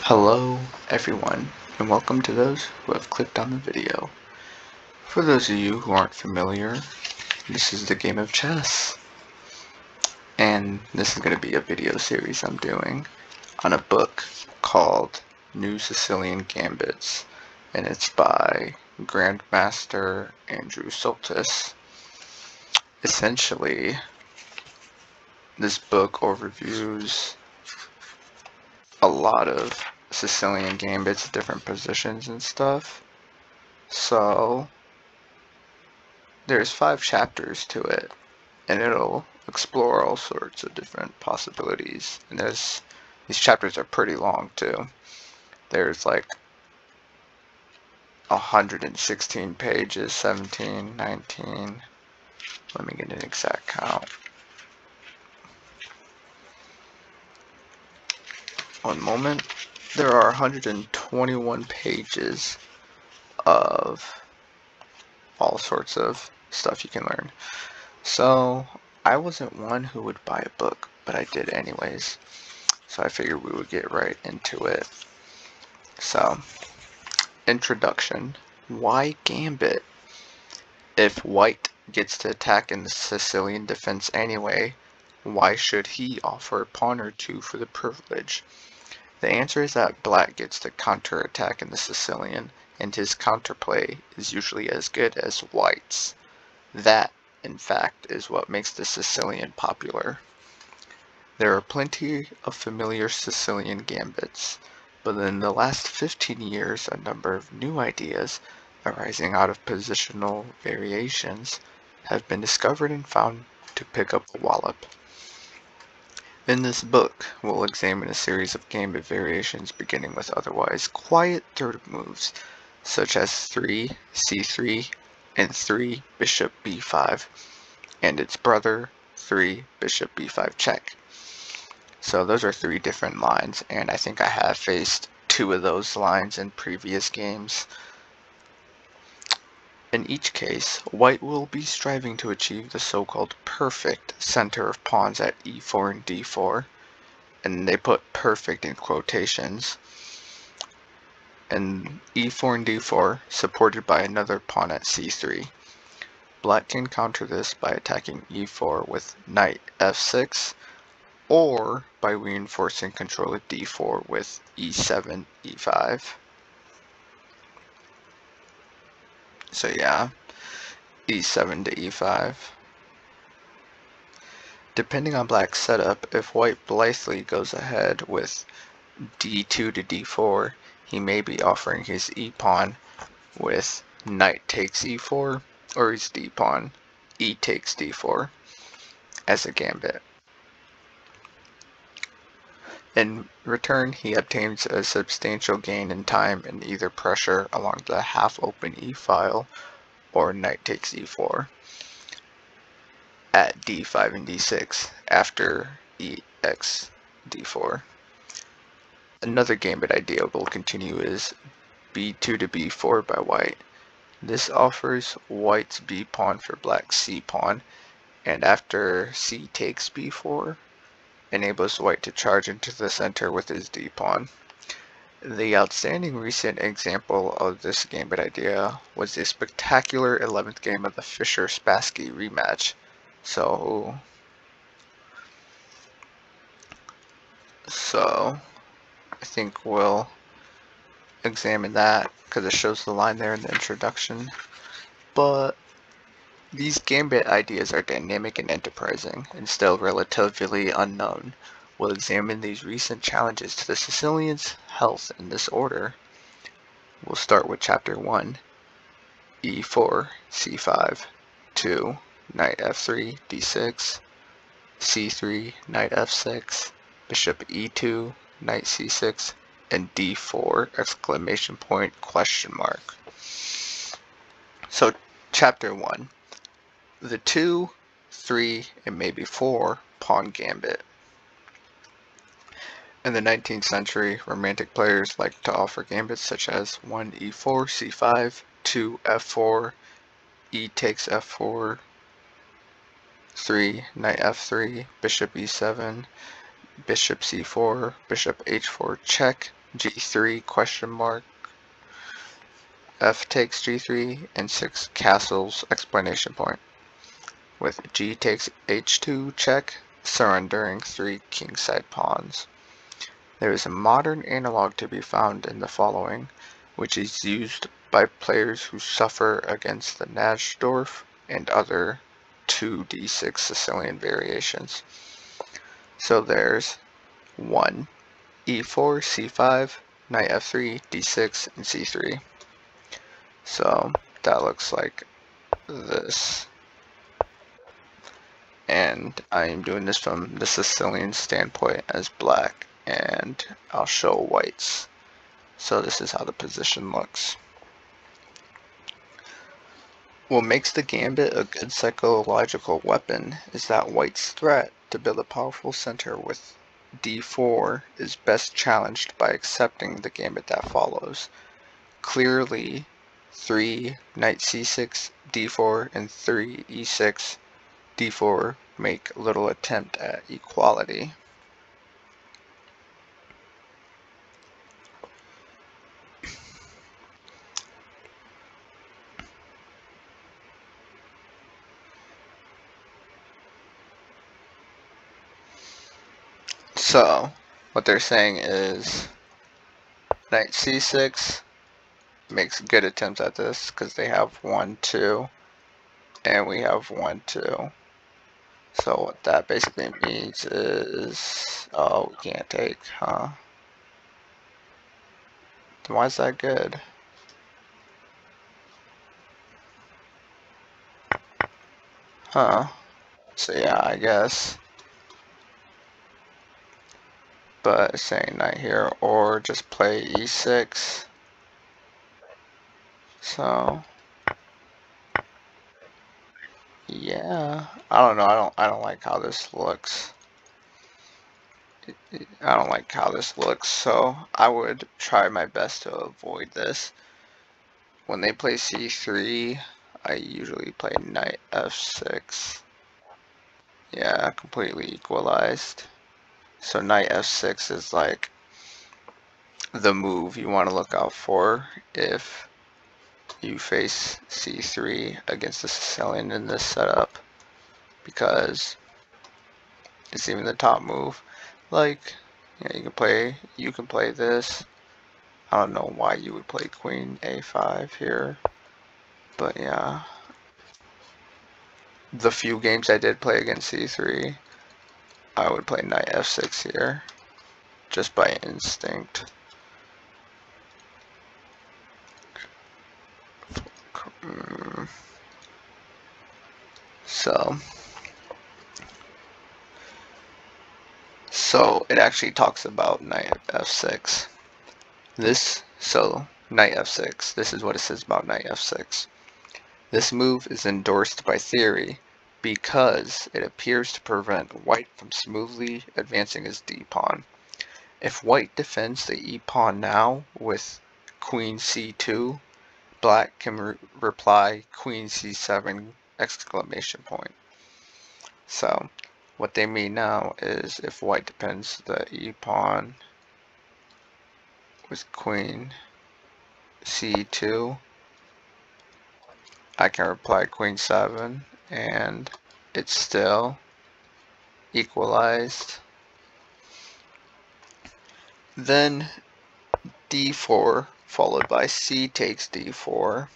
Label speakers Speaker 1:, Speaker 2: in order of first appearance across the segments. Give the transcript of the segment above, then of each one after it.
Speaker 1: Hello everyone, and welcome to those who have clicked on the video. For those of you who aren't familiar, this is the game of chess, and this is going to be a video series I'm doing on a book called New Sicilian Gambits, and it's by Grandmaster Andrew Soltis. Essentially, this book overviews a lot of Sicilian gambits, different positions and stuff. So there's 5 chapters to it, and it'll explore all sorts of different possibilities. And these chapters are pretty long too. There's like 116 pages, 17, 19. Let me get an exact count. One moment. There are 121 pages of all sorts of stuff you can learn. So I wasn't one who would buy a book, but I did anyways. So I figured we would get right into it. So, introduction. Why Gambit? If white gets to attack in the Sicilian defense anyway, why should he offer a pawn or two for the privilege? The answer is that black gets to counterattack in the Sicilian, and his counterplay is usually as good as white's. That, in fact, is what makes the Sicilian popular. There are plenty of familiar Sicilian gambits, but in the last 15 years a number of new ideas arising out of positional variations have been discovered and found to pick up the wallop. In this book, we'll examine a series of gambit variations beginning with otherwise quiet third moves, such as 3 c3 and 3 bishop b5, and its brother 3 bishop b5 check. So those are 3 different lines, and I think I have faced 2 of those lines in previous games. In each case, white will be striving to achieve the so-called perfect center of pawns at e4 and d4, and they put perfect in quotations, and e4 and d4 supported by another pawn at c3. Black can counter this by attacking e4 with knight f6, or by reinforcing control at d4 with e7, e5. So yeah, e7 to e5. Depending on black's setup, if white blithely goes ahead with d2 to d4, he may be offering his e-pawn with knight takes e4, or his d-pawn e takes d4 as a gambit. In return, he obtains a substantial gain in time in either pressure along the half-open e-file or knight takes e4 at d5 and d6 after ex d4. Another gambit idea we'll continue is b2 to b4 by white. This offers white's b-pawn for black's c-pawn, and after c takes b4, enables white to charge into the center with his d-pawn. The outstanding recent example of this gambit idea was the spectacular 11th game of the Fischer-Spassky rematch. So I think we'll examine that because it shows the line there in the introduction. But these gambit ideas are dynamic and enterprising, and still relatively unknown. We'll examine these recent challenges to the Sicilians' health in this order. We'll start with Chapter 1, e4, c5, 2, knight f3, d6, c3, knight f6, bishop e2, knight c6, and d4, exclamation point, question mark. So, Chapter 1. The 2, 3, and maybe 4 pawn gambit. In the 19th century, romantic players liked to offer gambits such as 1 e4, c5, 2 f4, e takes f4, 3 knight f3, bishop e7, bishop c4, bishop h4 check, G3 question mark, F takes G3, and 6 castles explanation point. With G takes H2 check, surrendering 3 kingside pawns. There is a modern analog to be found in the following, which is used by players who suffer against the Najdorf and other 2d6 Sicilian variations. So there's 1, E4, C5, knight F3, D6, and C3. So that looks like this. And I'm doing this from the Sicilian standpoint as black, and I'll show whites. So this is how the position looks. What makes the gambit a good psychological weapon is that white's threat to build a powerful center with d4 is best challenged by accepting the gambit that follows. Clearly, 3 knight c6, d4, and 3 e6, d4 make little attempt at equality. So, what they're saying is knight c6 makes good attempts at this because they have 1, 2, and we have 1, 2. So what that basically means is, oh, we can't take, huh? Then why is that good? Huh? So yeah, I guess. But it's saying knight here, or just play e6. So yeah, I don't know. I don't like how this looks. I don't like how this looks. So I would try my best to avoid this. When they play c3, I usually play knight f6. Yeah, completely equalized. So knight f6 is like the move you want to look out for if you face c3 against the Sicilian in this setup, because it's even the top move. Like, yeah, you can play this. I don't know why you would play queen a5 here, but yeah. The few games I did play against c3, I would play knight f6 here, just by instinct. So it actually talks about knight f6. So knight f6, this is what it says about knight f6. This move is endorsed by theory because it appears to prevent white from smoothly advancing his d-pawn. If white defends the e-pawn now with queen c2, black can reply queen c7 exclamation point. So what they mean now is if white defends the e-pawn with queen c2, I can reply queen 7 and it's still equalized. Then d4 followed by c takes d4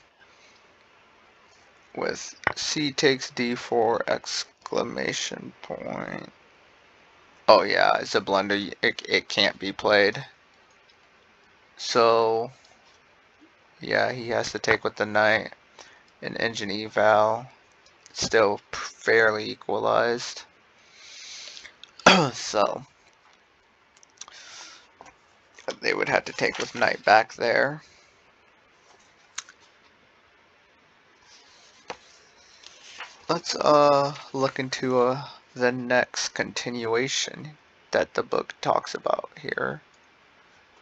Speaker 1: with c takes d4 exclamation point. Oh yeah, it's a blunder. It can't be played. So yeah, he has to take with the knight. An engine eval, still fairly equalized. So they would have to take with knight back there. Let's look into the next continuation that the book talks about here.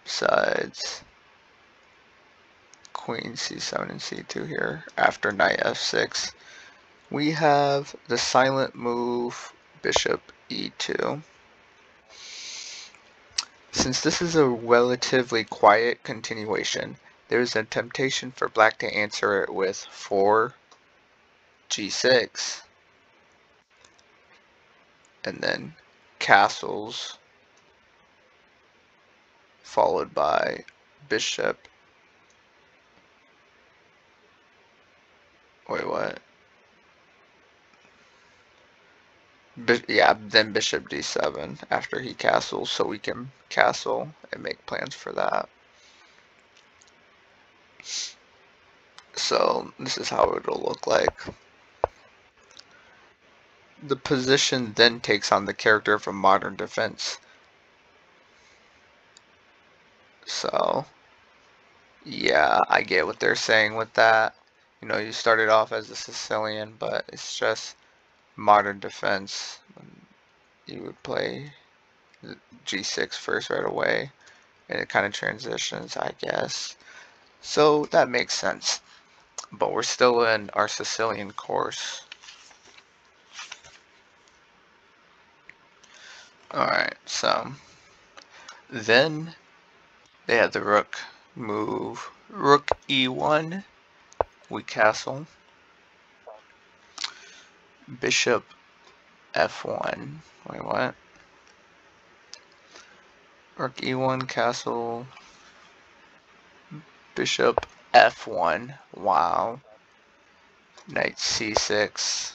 Speaker 1: Besides queen c7 and c2 here, after knight f6, we have the silent move bishop e2. Since this is a relatively quiet continuation, there is a temptation for black to answer it with 4 g6 and then castles followed by bishop. Wait, what? Yeah, then bishop d7 after he castles, so we can castle and make plans for that. So this is how it'll look like. The position then takes on the character from Modern Defense. So yeah, I get what they're saying with that. You know, you started off as a Sicilian, but it's just Modern Defense. You would play g6 first right away, and it kind of transitions, I guess. So that makes sense. But we're still in our Sicilian course. Alright, so then they had the rook move. Rook e1, we castle. Bishop f1. Wait, what? Rook e1, castle. Bishop f1. Wow. Knight c6.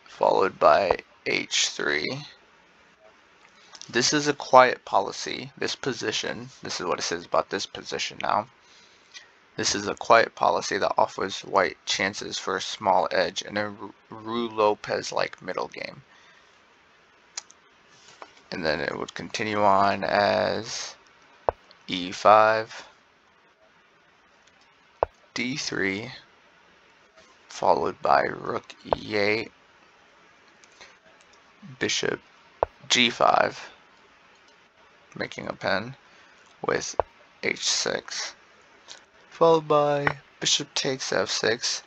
Speaker 1: Followed by h3. This is a quiet policy. This position, this is what it says about this position now. This is a quiet policy that offers white chances for a small edge in a Ruy Lopez-like middle game. And then it would continue on as e5, d3, followed by rook e8, bishop g5, making a pen, with h6, followed by bishop takes f6.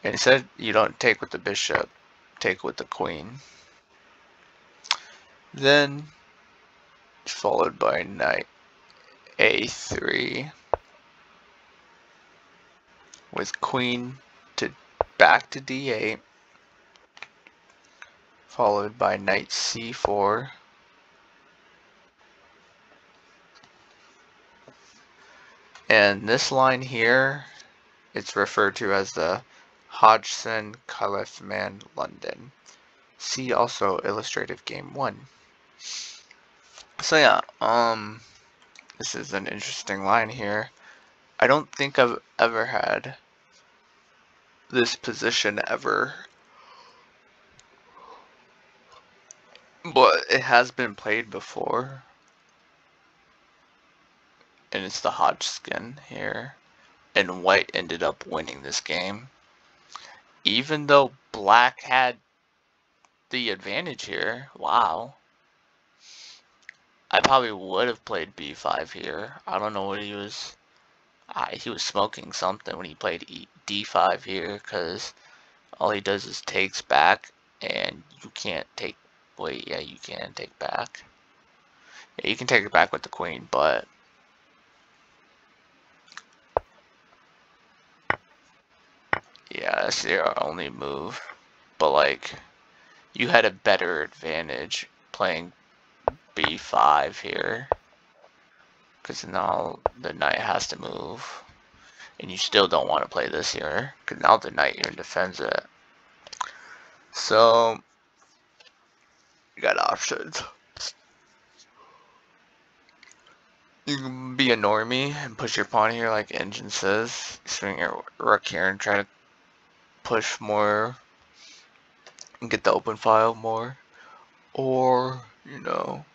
Speaker 1: And he said you don't take with the bishop, take with the queen. Then followed by knight a3 with queen to back to d8, followed by knight c4, and this line here, it's referred to as the Hodgson Califman London. See also illustrative game 1. So yeah, this is an interesting line here. I don't think I've ever had this position ever, but it has been played before, and it's the Hodgson here, and white ended up winning this game, even though black had the advantage here. Wow. I probably would have played b5 here. I don't know what he was smoking something when he played d5 here, because all he does is takes back, and you can't take, wait, yeah, you can take back. Yeah, you can take it back with the queen, but yeah, that's your only move. But like, you had a better advantage playing b5 here, because now the knight has to move, and you still don't want to play this here, because now the knight here defends it. So you got options. You can be a normie and push your pawn here like Engine says. Swing your rook here and try to push more and get the open file more. Or, you know,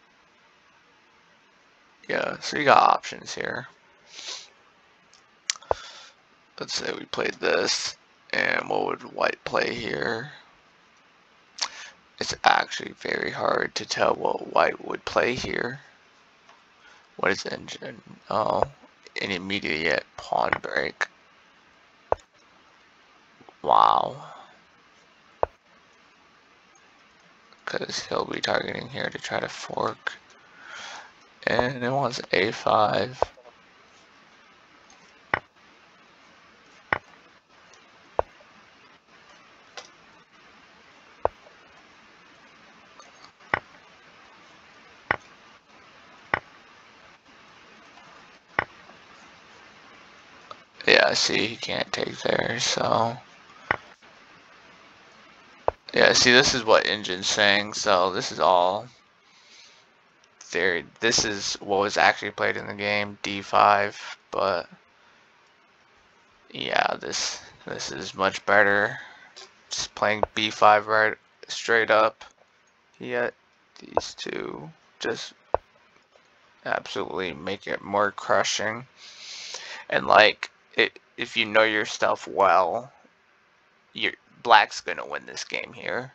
Speaker 1: yeah, so you got options here. Let's say we played this, and what would white play here? It's actually very hard to tell what white would play here. What is Engine? Oh, an immediate pawn break. Wow. Because he'll be targeting here to try to fork. And it wants a5. Yeah, see, he can't take there, so... Yeah, see, this is what Engine's saying, so this is all theory. This is what was actually played in the game, d5, but... Yeah, this is much better. Just playing b5 right straight up. Yet these two just absolutely make it more crushing. And like if you know your stuff well, your black's gonna win this game here.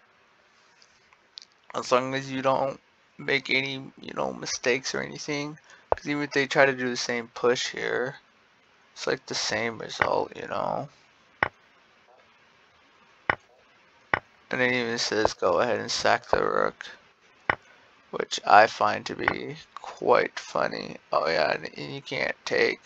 Speaker 1: As long as you don't make any, mistakes or anything. Because even if they try to do the same push here, it's like the same result. And it even says go ahead and sack the rook, which I find to be quite funny. Oh yeah, and you can't take.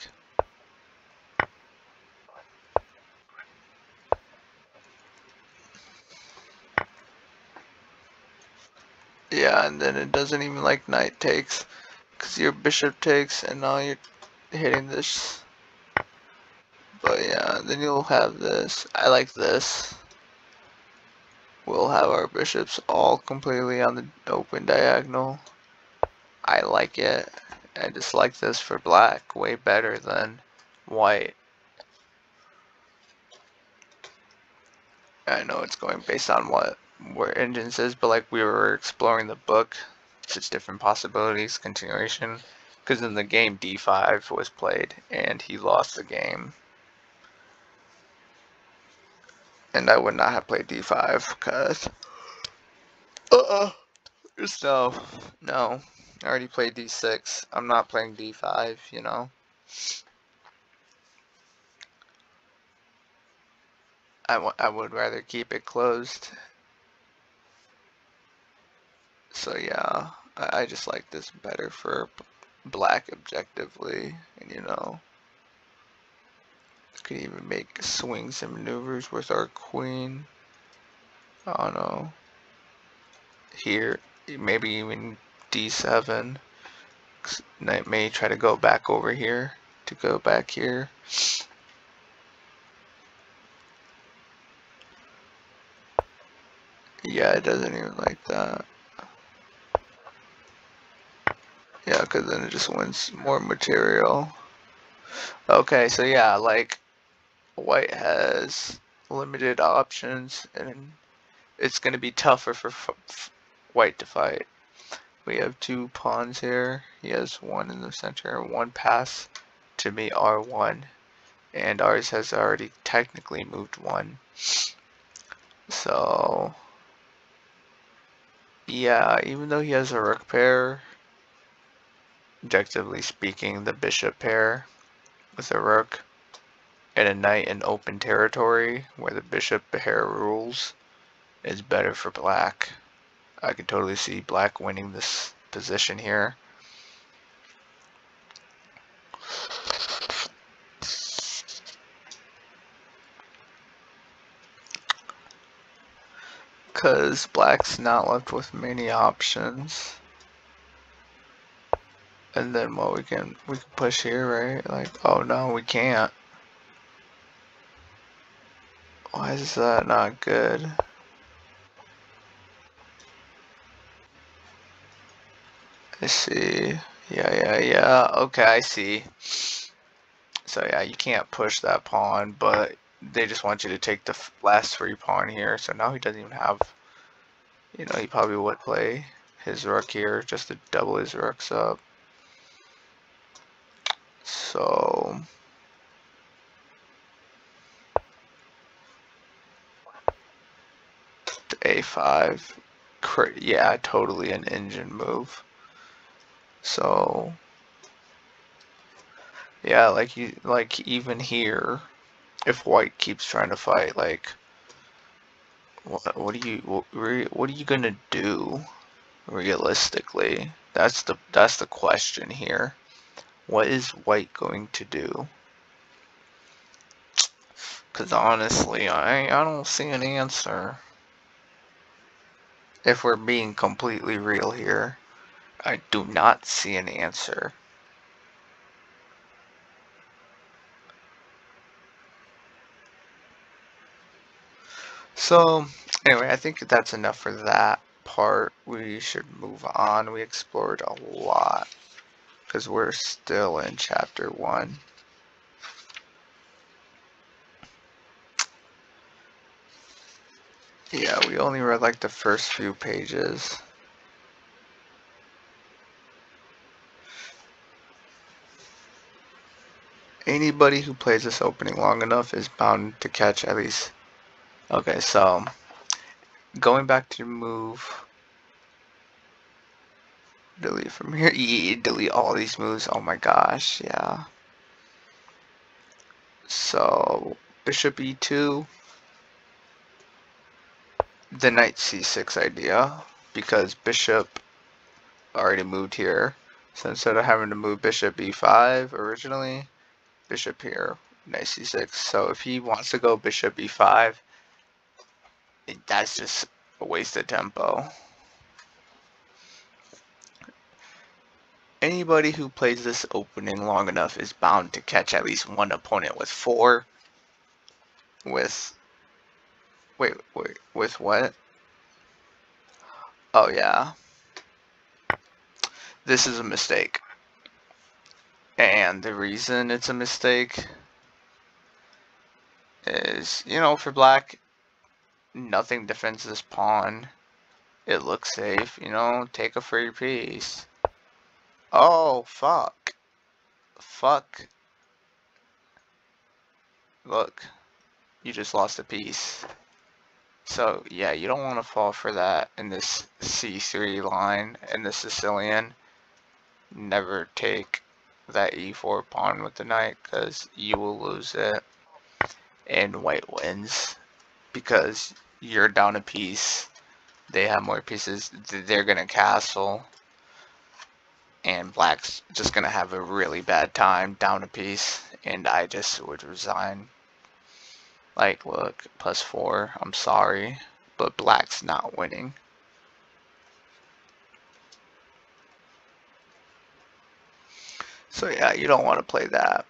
Speaker 1: Yeah, and then it doesn't even like knight takes, because your bishop takes, and now you're hitting this. But yeah, then you'll have this. I like this. We'll have our bishops all completely on the open diagonal. I like it. I just like this for black way better than white. I know it's going based on where Engine says, but like we were exploring the book, it's just different possibilities, continuation. Because in the game d5 was played and he lost the game. And I would not have played d5 because just no. I already played d6. I'm not playing d5. I would rather keep it closed. So yeah, I just like this better for black objectively, and could even make swings and maneuvers with our queen. I don't know. Here, maybe even d7. Knight may try to go back over here to go back here. Yeah, it doesn't even like that. Yeah, because then it just wins more material. Okay, so yeah, like white has limited options, and it's going to be tougher for white to fight. We have two pawns here. He has one in the center, one pass to me r1, and ours has already technically moved one. So yeah, even though he has a rook pair, objectively speaking, the bishop pair with a rook and a knight in open territory where the bishop pair rules is better for black. I can totally see black winning this position here. Because black's not left with many options. And then what we can push here, right? Like, oh no, we can't. Why is that not good? I see. Yeah. Okay, I see. So yeah, you can't push that pawn, but they just want you to take the last free pawn here. So now he doesn't even have, he probably would play his rook here just to double his rooks up. So a5, yeah, totally an engine move. So yeah, like even here, if white keeps trying to fight, like what are you gonna do realistically? That's the question here. What is white going to do? Because honestly, I don't see an answer. If we're being completely real here, I do not see an answer. So, anyway, I think that's enough for that part. We should move on. We explored a lot because we're still in chapter 1. Yeah, we only read like the first few pages. Anybody who plays this opening long enough is bound to catch at least. Okay, so going back to move. Delete from here. Delete all these moves. Oh my gosh, yeah. So, bishop e2. The knight c6 idea, because bishop already moved here. So instead of having to move bishop e5 originally, bishop here, knight c6. So if he wants to go bishop e5, that's just a waste of tempo. Anybody who plays this opening long enough is bound to catch at least one opponent with 4. With with what? Oh yeah. This is a mistake. And the reason it's a mistake is, for black, nothing defends this pawn. It looks safe, take a free piece. Oh, fuck. Fuck. Look, you just lost a piece. So, yeah, you don't want to fall for that in this c3 line in the Sicilian. Never take that e4 pawn with the knight, because you will lose it. And white wins, because you're down a piece. They have more pieces. They're going to castle. And black's just going to have a really bad time down a piece. And I just would resign. Like, look, +4. I'm sorry. But black's not winning. So yeah, you don't want to play that.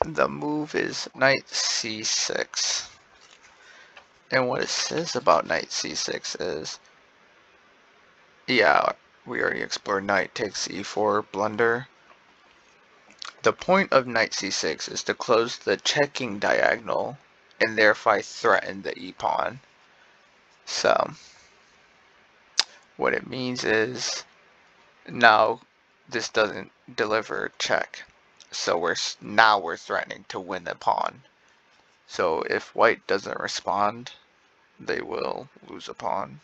Speaker 1: The move is knight c6. And what it says about knight c6 is, yeah, we already explored knight takes e4 blunder. The point of knight c6 is to close the checking diagonal and thereby threaten the e-pawn. So, what it means is, now this doesn't deliver check. So now we're threatening to win the pawn. So if white doesn't respond, they will lose a pawn.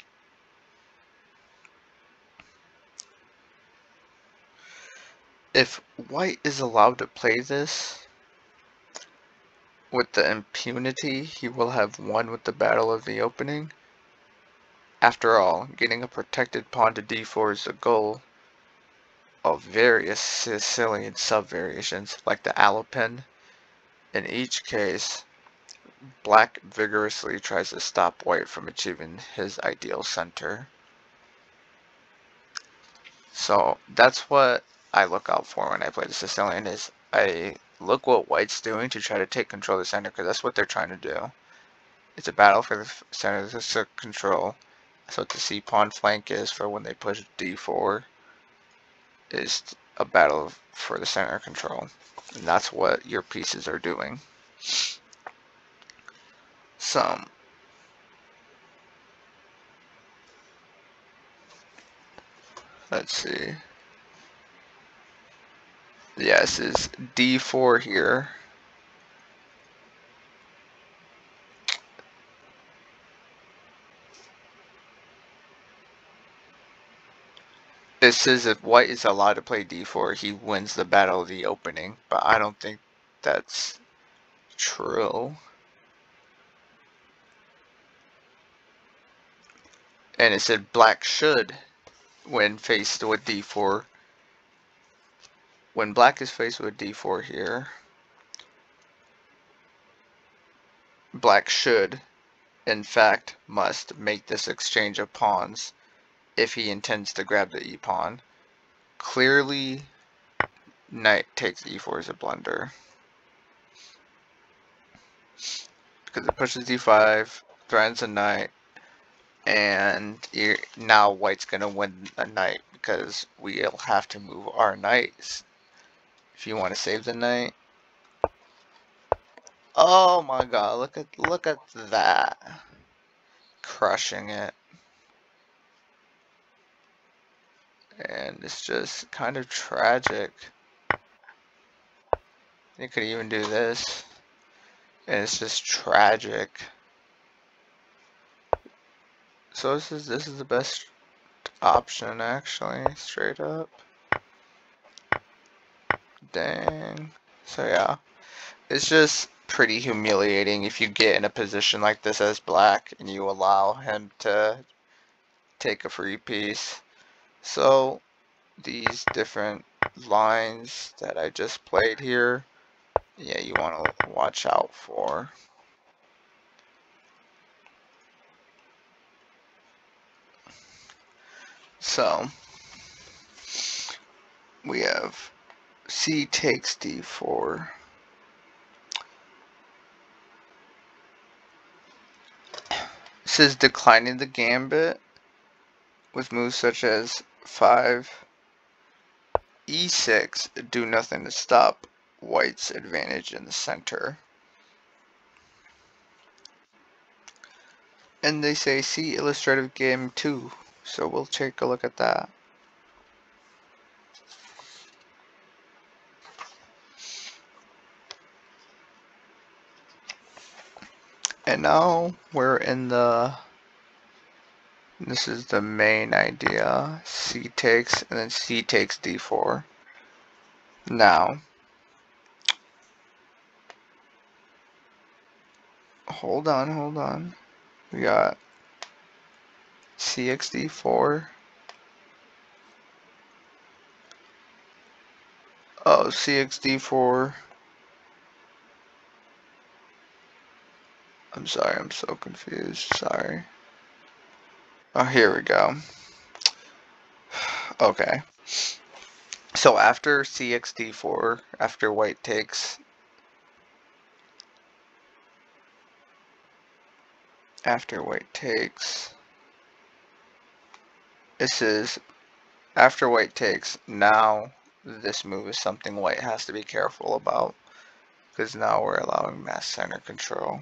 Speaker 1: If white is allowed to play this with the impunity, he will have won with the battle of the opening. After all, getting a protected pawn to d4 is the goal of various Sicilian sub-variations, like the Alapin. In each case, black vigorously tries to stop white from achieving his ideal center. So that's what I look out for when I play the Sicilian, is I look what white's doing to try to take control of the center, because that's what they're trying to do. It's a battle for the center of the control. That's what the c-pawn flank is for when they push d4, is a battle for the center control. And that's what your pieces are doing. So, let's see. Yes, is d4 here. It says if white is allowed to play d4, he wins the battle of the opening, but I don't think that's true. And it said black should when faced with d4. When black is faced with d4 here, black should, in fact, must make this exchange of pawns if he intends to grab the e-pawn. Clearly, knight takes e4 is a blunder, because it pushes d5, threatens a knight, and now white's going to win a knight because we'll have to move our knights if you want to save the knight. Oh my god, look at that. Crushing it. And it's just kind of tragic. You could even do this. And it's just tragic. So this is the best option actually, straight up. Dang. So yeah. It's just pretty humiliating if you get in a position like this as black and you allow him to take a free piece. So these different lines that I just played here, yeah, you want to watch out for. So we have C takes D4. This is declining the gambit with moves such as 5 E6 do nothing to stop white's advantage in the center. And they say see illustrative game 2, so we'll take a look at that. And now we're in this is the main idea. C takes, and then C takes D4. Now, hold on. We got CX-D4. Oh, CX-D4. I'm sorry, I'm so confused. Sorry. Oh, here we go. Okay. So after CX-D4, after white takes, this is after white takes. Now this move is something white has to be careful about, because now we're allowing mass center control.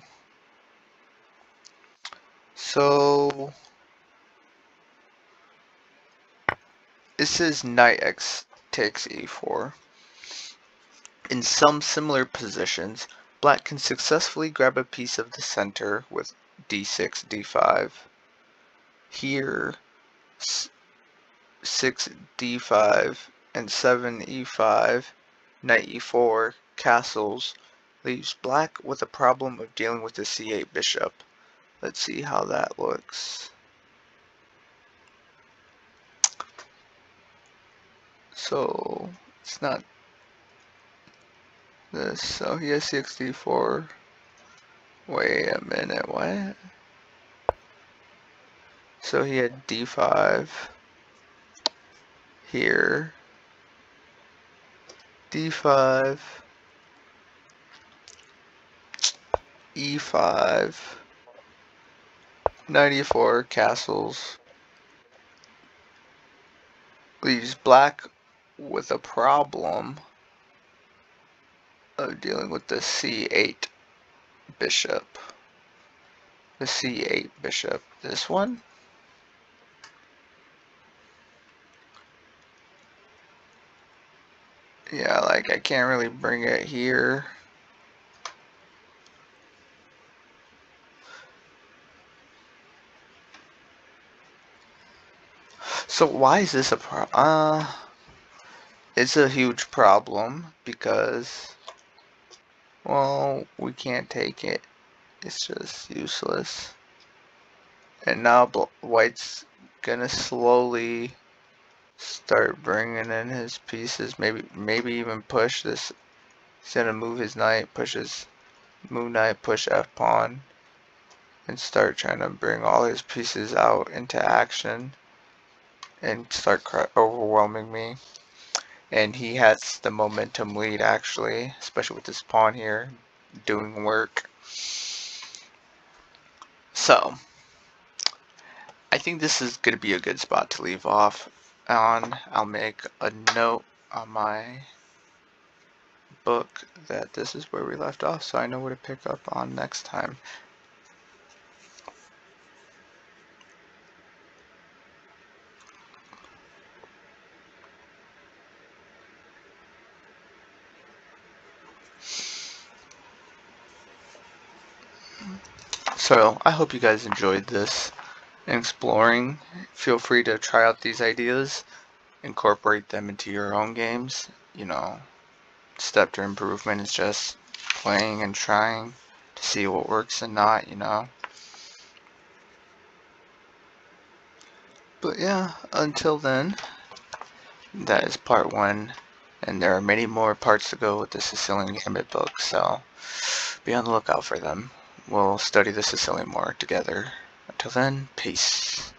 Speaker 1: So this is knight x takes e4. In some similar positions, black can successfully grab a piece of the center with d6, d5. Here, 6 d5 and 7 e5, knight e4, castles, leaves black with a problem of dealing with the c8 bishop. Let's see how that looks. So it's not this. So he has CX-D4. Wait a minute, what? So he had D5 here. D5, E5, 94 castles. Leaves black with a problem of dealing with the C8 bishop. The C8 bishop. This one? Yeah, like I can't really bring it here. So why is this a problem? It's a huge problem because, well, we can't take it. It's just useless. And now white's gonna slowly start bringing in his pieces. Maybe even push this. He's gonna move his knight, push his move knight, push f pawn, and start trying to bring all his pieces out into action and start overwhelming me. And he has the momentum lead, actually, especially with this pawn here doing work. So I think this is going to be a good spot to leave off on. I'll make a note on my book that this is where we left off, so I know where to pick up on next time. So I hope you guys enjoyed this exploring. Feel free to try out these ideas, incorporate them into your own games. You know, step to improvement is just playing and trying to see what works and not, you know. But yeah, until then, that is part 1, and there are many more parts to go with the Sicilian Gambit book, so be on the lookout for them. We'll study the Sicilian more together. Until then, peace.